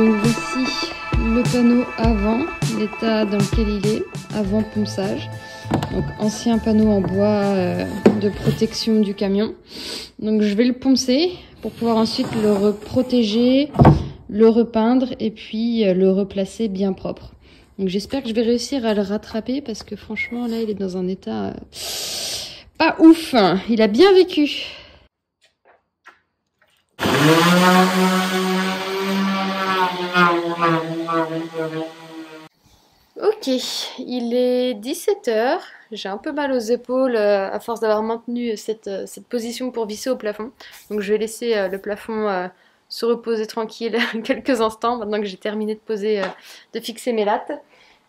Donc voici le panneau avant, l'état dans lequel il est, avant ponçage. Donc ancien panneau en bois de protection du camion. Donc je vais le poncer pour pouvoir ensuite le reprotéger, le repeindre et puis le replacer bien propre. Donc j'espère que je vais réussir à le rattraper parce que franchement là il est dans un état pas ouf. Il a bien vécu. Ok, il est 17 h. J'ai un peu mal aux épaules à force d'avoir maintenu cette position pour visser au plafond. Donc je vais laisser le plafond se reposer tranquille quelques instants maintenant que j'ai terminé de poser, de fixer mes lattes.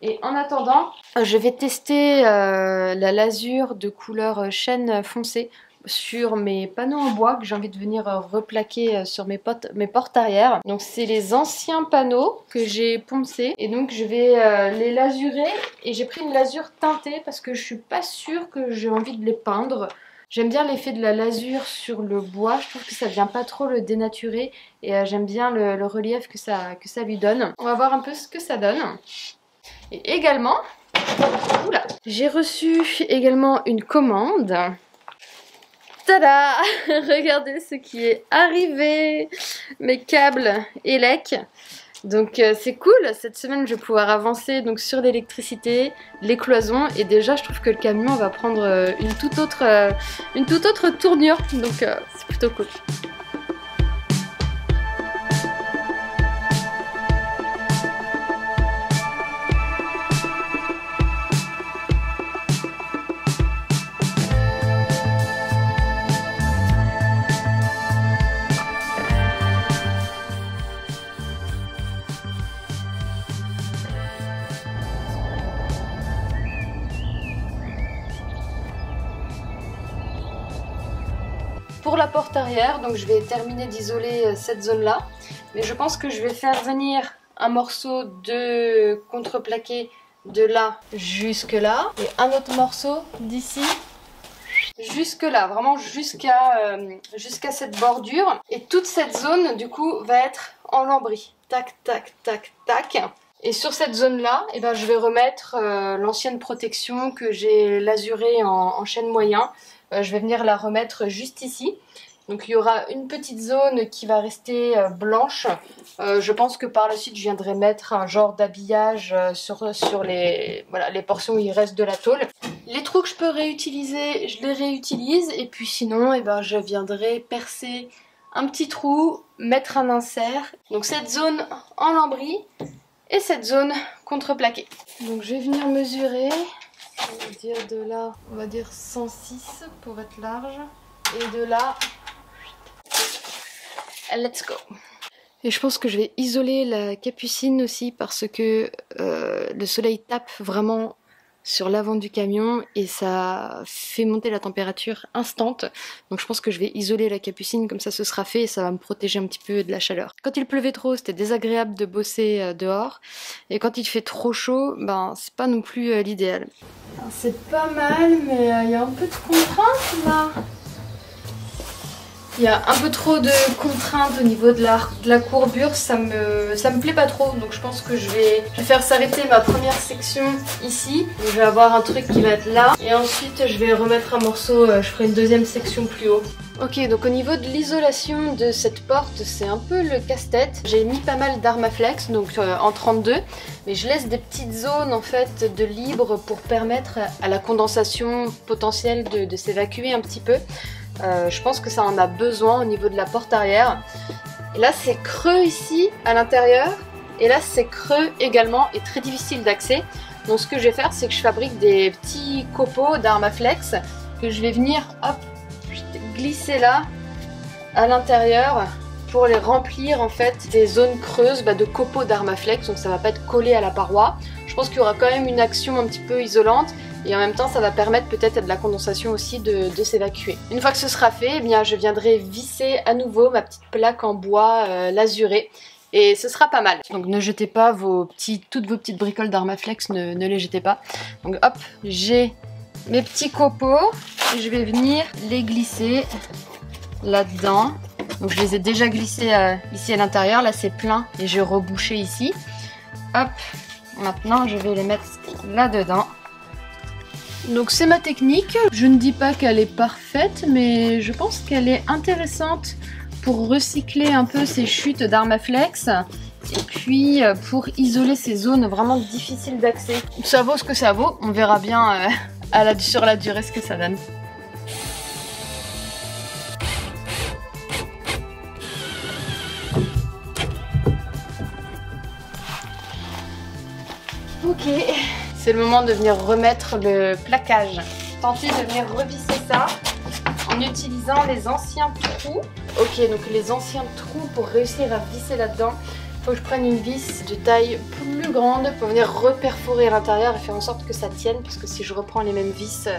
Et en attendant, je vais tester la lasure de couleur chêne foncé sur mes panneaux en bois que j'ai envie de venir replaquer sur mes portes arrière. Donc c'est les anciens panneaux que j'ai poncés et donc je vais les lasurer et j'ai pris une lasure teintée parce que je suis pas sûre que j'ai envie de les peindre. J'aime bien l'effet de la lasure sur le bois, je trouve que ça vient pas trop le dénaturer et j'aime bien le relief que ça lui donne. On va voir un peu ce que ça donne. Et également, j'ai reçu également une commande. Tada! Regardez ce qui est arrivé! Mes câbles ELEC. Donc c'est cool, cette semaine je vais pouvoir avancer donc, sur l'électricité, les cloisons et déjà je trouve que le camion va prendre une toute autre tournure. Donc c'est plutôt cool. Pour la porte arrière, donc je vais terminer d'isoler cette zone-là, mais je pense que je vais faire venir un morceau de contreplaqué de là jusque là, et un autre morceau d'ici jusque là, vraiment jusqu'à cette bordure, et toute cette zone du coup va être en lambris. Tac, tac, tac, tac. Et sur cette zone-là, eh ben, je vais remettre l'ancienne protection que j'ai lasurée en chêne moyen. Je vais venir la remettre juste ici. Donc il y aura une petite zone qui va rester blanche. Je pense que par la suite je viendrai mettre un genre d'habillage sur les portions où il reste de la tôle. Les trous que je peux réutiliser, je les réutilise. Et puis sinon, eh ben, je viendrai percer un petit trou, mettre un insert. Donc cette zone en lambris et cette zone contreplaquée. Donc je vais venir mesurer. On va dire de là, on va dire 106 pour être large. Et de là, let's go. Et je pense que je vais isoler la capucine aussi parce que le soleil tape vraiment sur l'avant du camion et ça fait monter la température instante. Donc je pense que je vais isoler la capucine, comme ça ce sera fait et ça va me protéger un petit peu de la chaleur. Quand il pleuvait trop, c'était désagréable de bosser dehors. Et quand il fait trop chaud, ben c'est pas non plus l'idéal. C'est pas mal, mais il y a un peu de contraintes là. Il y a un peu trop de contraintes au niveau de la courbure, ça me plaît pas trop. Donc je pense que je vais faire s'arrêter ma première section ici. Donc, je vais avoir un truc qui va être là. Et ensuite je vais remettre un morceau, je ferai une deuxième section plus haut. Ok, donc au niveau de l'isolation de cette porte, c'est un peu le casse-tête. J'ai mis pas mal d'Armaflex, donc en 32. Mais je laisse des petites zones en fait de libre pour permettre à la condensation potentielle de s'évacuer un petit peu. Je pense que ça en a besoin au niveau de la porte arrière. Et là c'est creux ici à l'intérieur et là c'est creux également et très difficile d'accès. Donc ce que je vais faire c'est que je fabrique des petits copeaux d'Armaflex que je vais venir hop, glisser là à l'intérieur pour les remplir en fait des zones creuses de copeaux d'Armaflex. Donc ça va pas être collé à la paroi. Je pense qu'il y aura quand même une action un petit peu isolante. Et en même temps, ça va permettre peut-être à de la condensation aussi de s'évacuer. Une fois que ce sera fait, eh bien, je viendrai visser à nouveau ma petite plaque en bois lasurée. Et ce sera pas mal. Donc ne jetez pas toutes vos petites bricoles d'Armaflex, ne les jetez pas. Donc hop, j'ai mes petits copeaux. Et je vais venir les glisser là-dedans. Donc je les ai déjà glissés ici à l'intérieur. Là c'est plein et j'ai rebouché ici. Hop, maintenant je vais les mettre là-dedans. Donc c'est ma technique. Je ne dis pas qu'elle est parfaite, mais je pense qu'elle est intéressante pour recycler un peu ces chutes d'Armaflex. Et puis pour isoler ces zones vraiment difficiles d'accès. Ça vaut ce que ça vaut, on verra bien sur la durée ce que ça donne. Ok, c'est le moment de venir remettre le plaquage. Tenter de venir revisser ça en utilisant les anciens trous. Ok, donc les anciens trous pour réussir à visser là-dedans. Il faut que je prenne une vis de taille plus grande pour venir reperforer à l'intérieur et faire en sorte que ça tienne, parce que si je reprends les mêmes vis,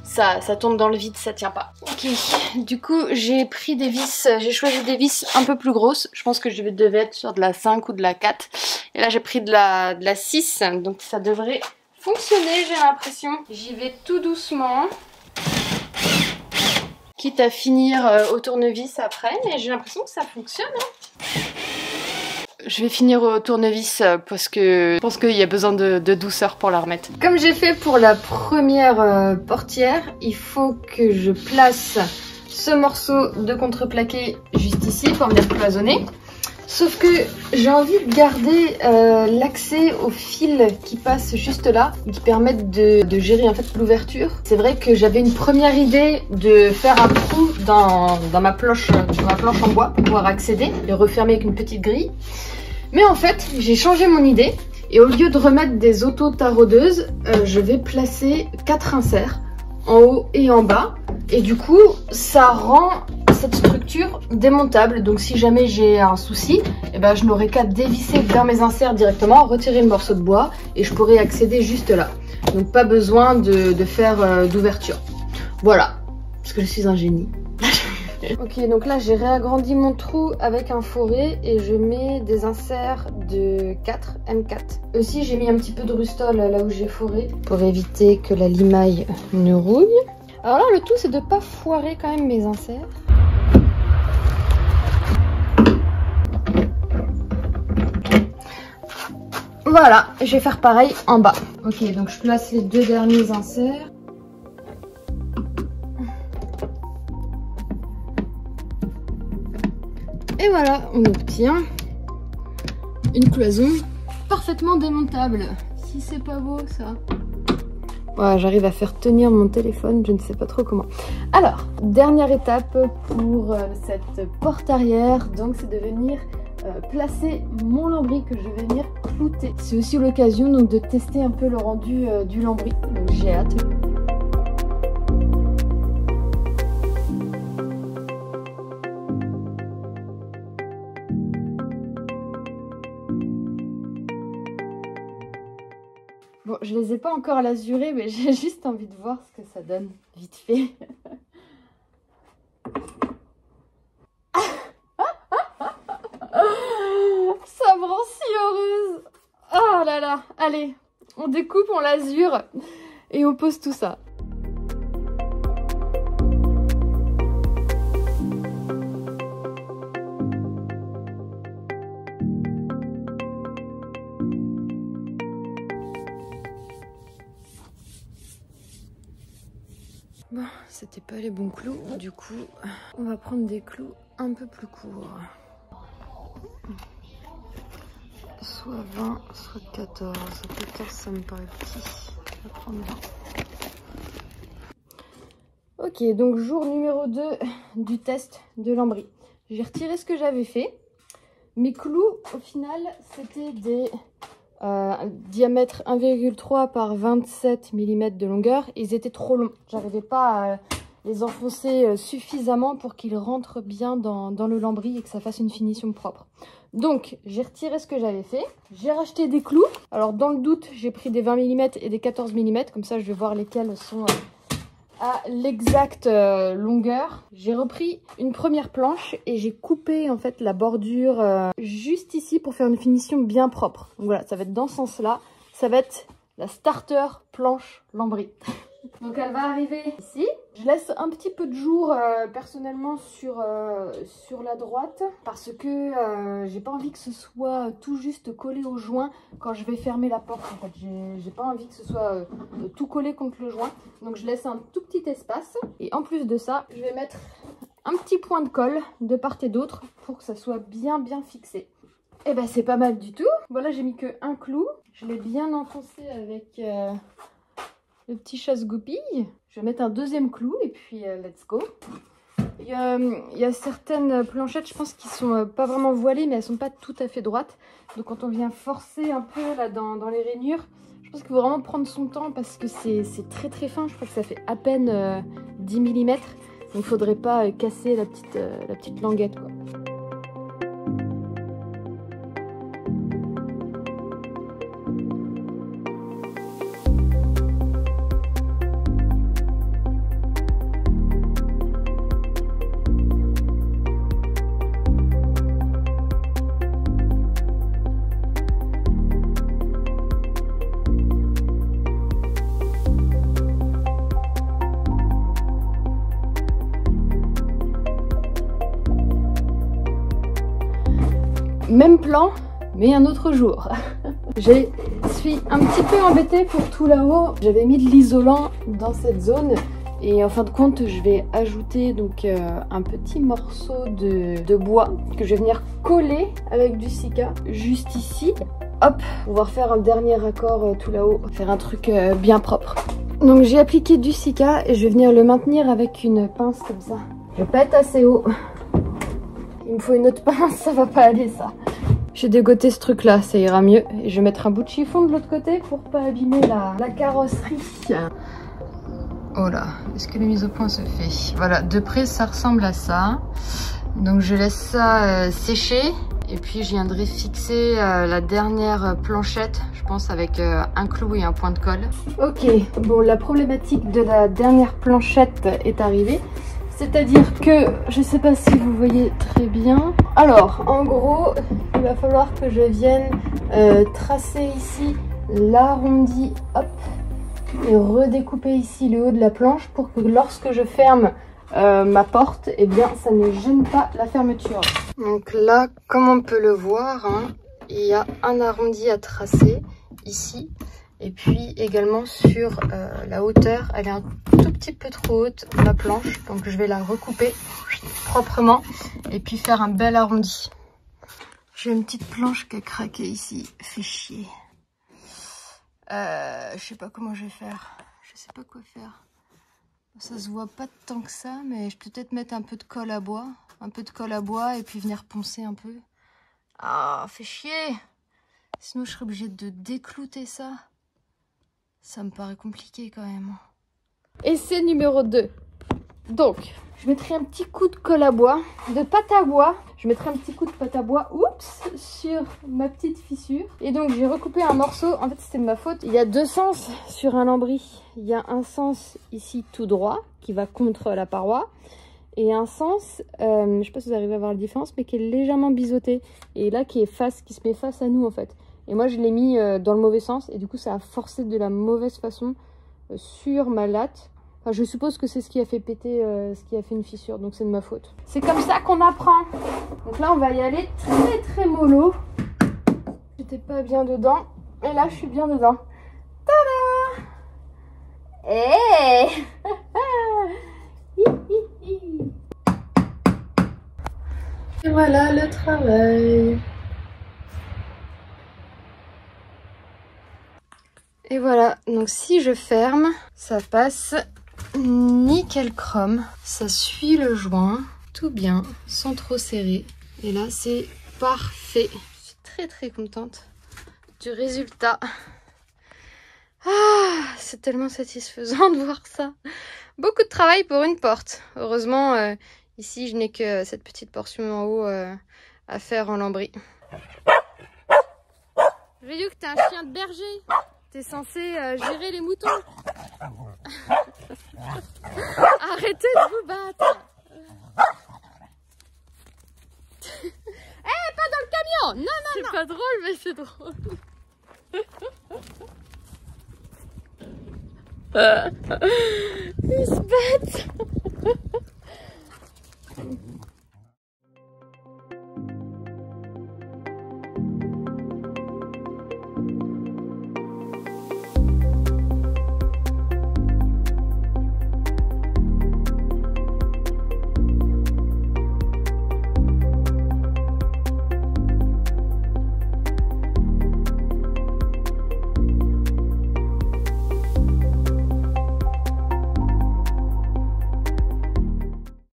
ça tombe dans le vide, ça tient pas. Ok, du coup j'ai pris des vis, j'ai choisi des vis un peu plus grosses. Je pense que je devais être sur de la 5 ou de la 4. Et là j'ai pris de la 6, donc ça devrait fonctionner, j'ai l'impression. J'y vais tout doucement. Quitte à finir au tournevis après, mais j'ai l'impression que ça fonctionne. Hein. Je vais finir au tournevis parce que je pense qu'il y a besoin de douceur pour la remettre. Comme j'ai fait pour la première portière, il faut que je place ce morceau de contreplaqué juste ici pour venir cloisonner. Sauf que j'ai envie de garder l'accès aux fils qui passent juste là, qui permettent de gérer en fait l'ouverture. C'est vrai que j'avais une première idée de faire un trou dans ma planche en bois pour pouvoir accéder et refermer avec une petite grille. Mais en fait, j'ai changé mon idée et au lieu de remettre des auto-taraudeuses, je vais placer 4 inserts en haut et en bas. Et du coup, ça rend cette structure démontable. Donc si jamais j'ai un souci, eh ben, je n'aurai qu'à dévisser vers mes inserts directement, retirer le morceau de bois et je pourrai accéder juste là. Donc pas besoin de faire d'ouverture. Voilà, parce que je suis un génie. Ok, donc là j'ai réagrandi mon trou avec un forêt et je mets des inserts de 4, M4. Aussi j'ai mis un petit peu de rustol là où j'ai foré pour éviter que la limaille ne rouille. Alors là le tout c'est de pas foirer quand même mes inserts. Voilà, je vais faire pareil en bas. Ok, donc je place les 2 derniers inserts. Et voilà, on obtient une cloison parfaitement démontable. Si c'est pas beau ça. Ouais, j'arrive à faire tenir mon téléphone, je ne sais pas trop comment. Alors, dernière étape pour cette porte arrière, donc c'est de venir placer mon lambris que je vais venir clouter. C'est aussi l'occasion donc de tester un peu le rendu du lambris, donc j'ai hâte. Bon, je les ai pas encore lasurés, mais j'ai juste envie de voir ce que ça donne, vite fait. Ça me rend si heureuse. Oh là là, allez, on découpe, on lasure et on pose tout ça. Bon, c'était pas les bons clous, du coup, on va prendre des clous un peu plus courts. Soit 20, soit 14. 14, ça me paraît petit. Je vais prendre 20. Ok, donc jour numéro 2 du test de lambris. J'ai retiré ce que j'avais fait. Mes clous, au final, c'était des diamètre 1,3 par 27 mm de longueur. Ils étaient trop longs. J'arrivais pas à les enfoncer suffisamment pour qu'ils rentrent bien dans le lambris et que ça fasse une finition propre. Donc, j'ai retiré ce que j'avais fait. J'ai racheté des clous. Alors, dans le doute, j'ai pris des 20 mm et des 14 mm. Comme ça, je vais voir lesquels sont à l'exacte longueur. J'ai repris une première planche et j'ai coupé en fait la bordure juste ici pour faire une finition bien propre. Donc voilà, ça va être dans ce sens-là. Ça va être la starter planche lambris. Donc elle va arriver ici. Je laisse un petit peu de jour personnellement sur la droite parce que j'ai pas envie que ce soit tout juste collé au joint quand je vais fermer la porte. En fait, j'ai pas envie que ce soit tout collé contre le joint. Donc je laisse un tout petit espace. Et en plus de ça, je vais mettre un petit point de colle de part et d'autre pour que ça soit bien fixé. Et ben c'est pas mal du tout. Voilà, j'ai mis que un clou. Je l'ai bien enfoncé avec le petit chasse-goupille. Je vais mettre un deuxième clou et puis let's go. Il y a certaines planchettes, je pense, qui sont pas vraiment voilées, mais elles sont pas tout à fait droites. Donc quand on vient forcer un peu là dans les rainures, je pense qu'il faut vraiment prendre son temps parce que c'est très fin. Je crois que ça fait à peine 10 mm. Donc il faudrait pas casser la petite languette, quoi. Même plan, mais un autre jour. Je suis un petit peu embêtée pour tout là-haut. J'avais mis de l'isolant dans cette zone. Et en fin de compte, je vais ajouter donc un petit morceau de bois que je vais venir coller avec du Sika juste ici. Hop, pouvoir faire un dernier raccord tout là-haut, faire un truc bien propre. Donc j'ai appliqué du Sika et je vais venir le maintenir avec une pince comme ça. Je vais pas être assez haut. Il me faut une autre pince, ça va pas aller ça. J'ai dégoté ce truc là, ça ira mieux. Et je vais mettre un bout de chiffon de l'autre côté pour pas abîmer la carrosserie. Oh là, est-ce que la mise au point se fait? Voilà, de près ça ressemble à ça. Donc je laisse ça sécher. Et puis je viendrai fixer la dernière planchette, je pense avec un clou et un point de colle. Ok, bon, la problématique de la dernière planchette est arrivée. C'est-à-dire que, je sais pas si vous voyez très bien. Alors, en gros, il va falloir que je vienne tracer ici l'arrondi, hop, et redécouper ici le haut de la planche pour que lorsque je ferme ma porte, eh bien, ça ne gêne pas la fermeture. Donc là, comme on peut le voir, hein, il y a un arrondi à tracer ici. Et puis également sur la hauteur, elle est un tout petit peu trop haute, ma planche. Donc je vais la recouper proprement et puis faire un bel arrondi. J'ai une petite planche qui a craqué ici, fait chier. Je sais pas comment je vais faire, je sais pas quoi faire. Ça se voit pas tant que ça, mais je peux peut-être mettre un peu de colle à bois. Un peu de colle à bois et puis venir poncer un peu. Ah, fait chier. Sinon je serais obligée de déclouter ça. Ça me paraît compliqué quand même. Essai numéro 2. Donc, je mettrai un petit coup de colle à bois, de pâte à bois. Je mettrai un petit coup de pâte à bois, oups, sur ma petite fissure. Et donc, j'ai recoupé un morceau. En fait, c'était de ma faute. Il y a deux sens sur un lambris. Il y a un sens ici tout droit, qui va contre la paroi. Et un sens, je sais pas si vous arrivez à voir la différence, mais qui est légèrement biseauté. Et là, qui se met face à nous, en fait. Et moi, je l'ai mis dans le mauvais sens. Et du coup, ça a forcé de la mauvaise façon sur ma latte. Enfin, je suppose que c'est ce qui a fait péter, ce qui a fait une fissure. Donc, c'est de ma faute. C'est comme ça qu'on apprend. Donc là, on va y aller très mollo. J'étais pas bien dedans. Et là, je suis bien dedans. Tada! Hey! Et voilà le travail. Et voilà, donc si je ferme, ça passe nickel chrome. Ça suit le joint, tout bien, sans trop serrer. Et là, c'est parfait. Je suis très contente du résultat. Ah, c'est tellement satisfaisant de voir ça. Beaucoup de travail pour une porte. Heureusement, ici, je n'ai que cette petite portion en haut à faire en lambris. Rayuk, t'es un chien de berger. T'es censé gérer les moutons. Arrêtez de vous battre. Eh, pas dans le camion. Non. C'est pas drôle, mais c'est drôle. Ils se battent.